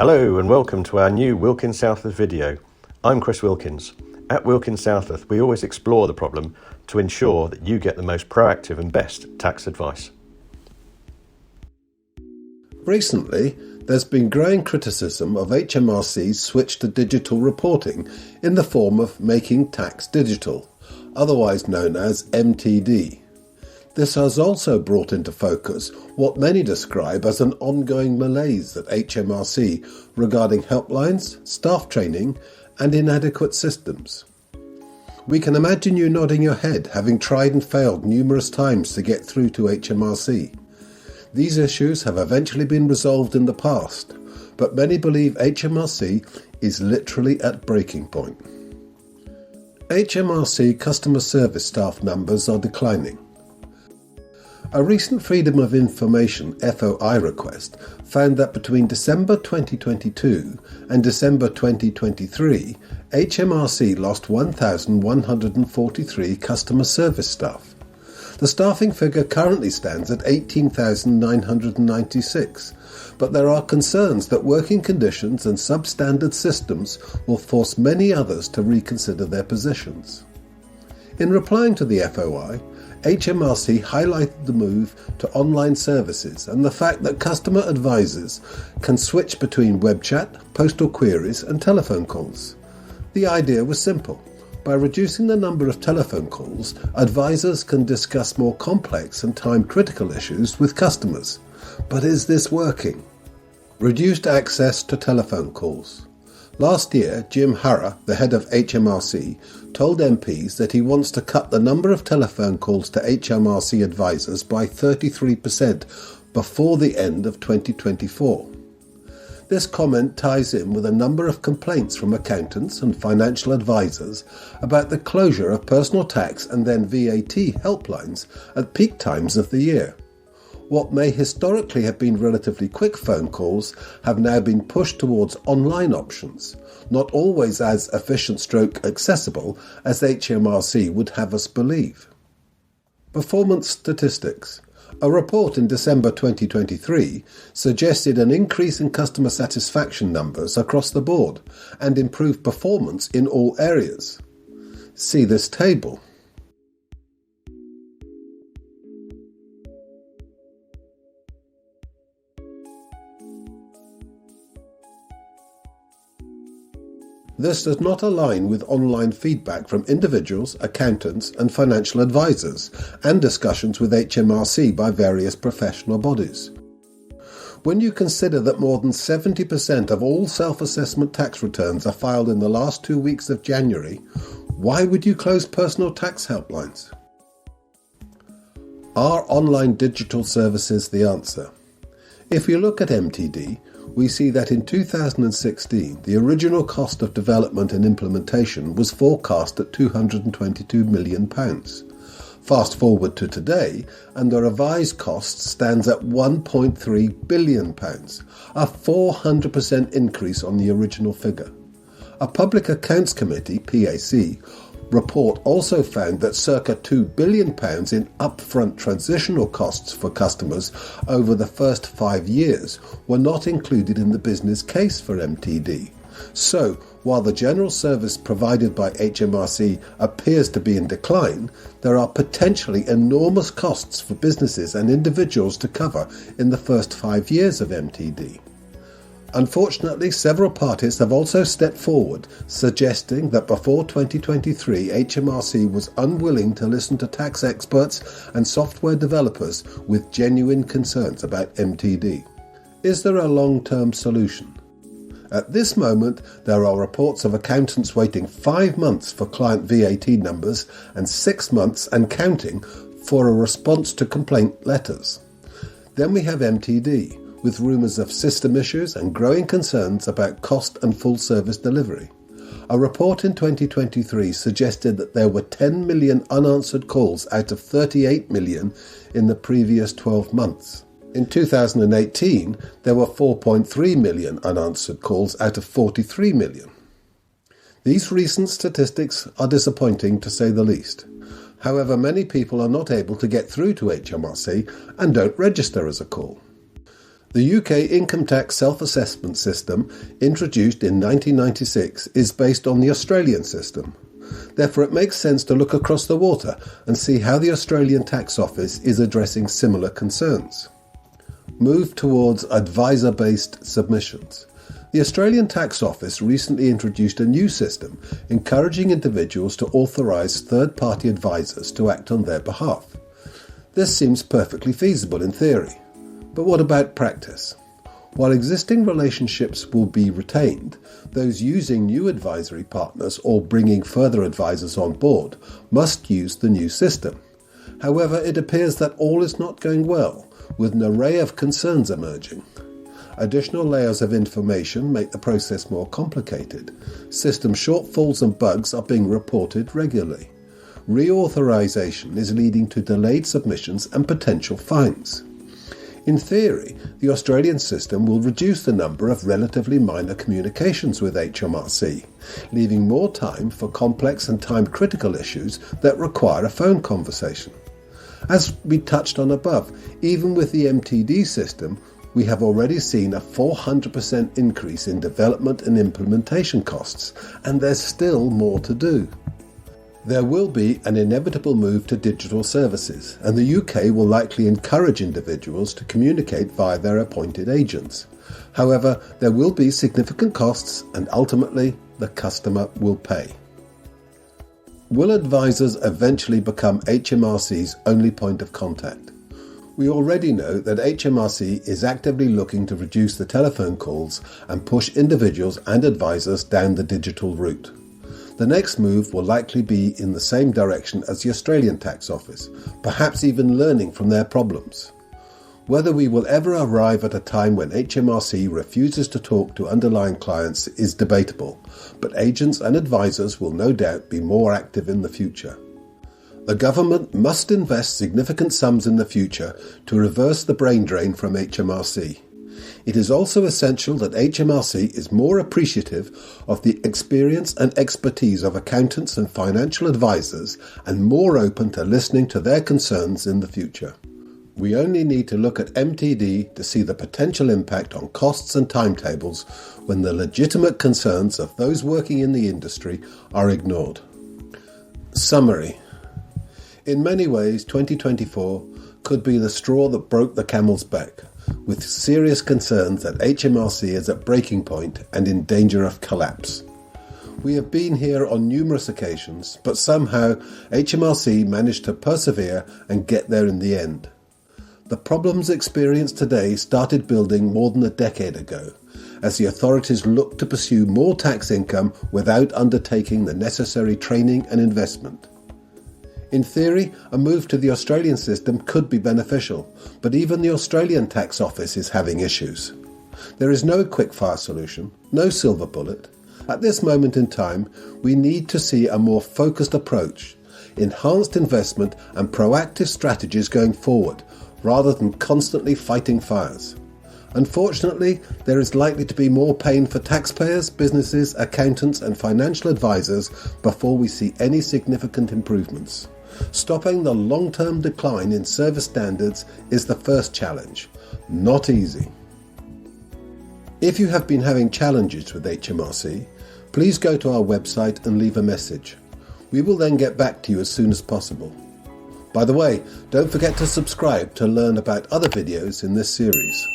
Hello and welcome to our new Wilkins Southworth video. I'm Chris Wilkins. At Wilkins Southworth, we always explore the problem to ensure that you get the most proactive and best tax advice. Recently, there's been growing criticism of HMRC's switch to digital reporting in the form of making tax digital, otherwise known as MTD. This has also brought into focus what many describe as an ongoing malaise at HMRC regarding helplines, staff training, and inadequate systems. We can imagine you nodding your head, having tried and failed numerous times to get through to HMRC. These issues have eventually been resolved in the past, but many believe HMRC is literally at breaking point. HMRC customer service staff numbers are declining. A recent Freedom of Information FOI request found that between December 2022 and December 2023, HMRC lost 1,143 customer service staff. The staffing figure currently stands at 18,996, but there are concerns that working conditions and substandard systems will force many others to reconsider their positions. In replying to the FOI, HMRC highlighted the move to online services and the fact that customer advisors can switch between web chat, postal queries and telephone calls. The idea was simple. By reducing the number of telephone calls, advisors can discuss more complex and time-critical issues with customers. But is this working? Reduced access to telephone calls. Last year, Jim Harrer, the head of HMRC, told MPs that he wants to cut the number of telephone calls to HMRC advisors by 33% before the end of 2024. This comment ties in with a number of complaints from accountants and financial advisors about the closure of personal tax and then VAT helplines at peak times of the year. What may historically have been relatively quick phone calls have now been pushed towards online options, not always as efficient stroke accessible as HMRC would have us believe. Performance statistics. A report in December 2023 suggested an increase in customer satisfaction numbers across the board and improved performance in all areas. See this table. This does not align with online feedback from individuals, accountants and financial advisors and discussions with HMRC by various professional bodies. When you consider that more than 70% of all self-assessment tax returns are filed in the last 2 weeks of January, why would you close personal tax helplines? Are online digital services the answer? If you look at MTD, we see that in 2016, the original cost of development and implementation was forecast at £222 million. Fast forward to today, and the revised cost stands at £1.3 billion, a 400% increase on the original figure. A Public Accounts Committee, PAC, report also found that circa £2 billion in upfront transitional costs for customers over the first 5 years were not included in the business case for MTD. So, while the general service provided by HMRC appears to be in decline, there are potentially enormous costs for businesses and individuals to cover in the first 5 years of MTD. Unfortunately, several parties have also stepped forward, suggesting that before 2023, HMRC was unwilling to listen to tax experts and software developers with genuine concerns about MTD. Is there a long-term solution? At this moment, there are reports of accountants waiting 5 months for client VAT numbers and 6 months and counting for a response to complaint letters. Then we have MTD, with rumours of system issues and growing concerns about cost and full service delivery. A report in 2023 suggested that there were 10 million unanswered calls out of 38 million in the previous 12 months. In 2018, there were 4.3 million unanswered calls out of 43 million. These recent statistics are disappointing to say the least. However, many people are not able to get through to HMRC and don't register as a call. The UK income tax self-assessment system, introduced in 1996, is based on the Australian system. Therefore, it makes sense to look across the water and see how the Australian Tax Office is addressing similar concerns. Move towards advisor-based submissions. The Australian Tax Office recently introduced a new system encouraging individuals to authorise third-party advisors to act on their behalf. This seems perfectly feasible in theory. But what about practice? While existing relationships will be retained, those using new advisory partners or bringing further advisors on board must use the new system. However, it appears that all is not going well, with an array of concerns emerging. Additional layers of information make the process more complicated. System shortfalls and bugs are being reported regularly. Reauthorization is leading to delayed submissions and potential fines. In theory, the Australian system will reduce the number of relatively minor communications with HMRC, leaving more time for complex and time-critical issues that require a phone conversation. As we touched on above, even with the MTD system, we have already seen a 400% increase in development and implementation costs, and there's still more to do. There will be an inevitable move to digital services, and the UK will likely encourage individuals to communicate via their appointed agents. However, there will be significant costs, and ultimately, the customer will pay. Will advisors eventually become HMRC's only point of contact? We already know that HMRC is actively looking to reduce the telephone calls and push individuals and advisors down the digital route. The next move will likely be in the same direction as the Australian Tax Office, perhaps even learning from their problems. Whether we will ever arrive at a time when HMRC refuses to talk to underlying clients is debatable, but agents and advisors will no doubt be more active in the future. The government must invest significant sums in the future to reverse the brain drain from HMRC. It is also essential that HMRC is more appreciative of the experience and expertise of accountants and financial advisors and more open to listening to their concerns in the future. We only need to look at MTD to see the potential impact on costs and timetables when the legitimate concerns of those working in the industry are ignored. Summary. In many ways, 2024 could be the straw that broke the camel's back, with serious concerns that HMRC is at breaking point and in danger of collapse. We have been here on numerous occasions, but somehow HMRC managed to persevere and get there in the end. The problems experienced today started building more than a decade ago, as the authorities looked to pursue more tax income without undertaking the necessary training and investment. In theory, a move to the Australian system could be beneficial, but even the Australian Tax Office is having issues. There is no quick-fire solution, no silver bullet. At this moment in time, we need to see a more focused approach, enhanced investment and proactive strategies going forward, rather than constantly fighting fires. Unfortunately, there is likely to be more pain for taxpayers, businesses, accountants and financial advisors before we see any significant improvements. Stopping the long-term decline in service standards is the first challenge. Not easy. If you have been having challenges with HMRC, please go to our website and leave a message. We will then get back to you as soon as possible. By the way, don't forget to subscribe to learn about other videos in this series.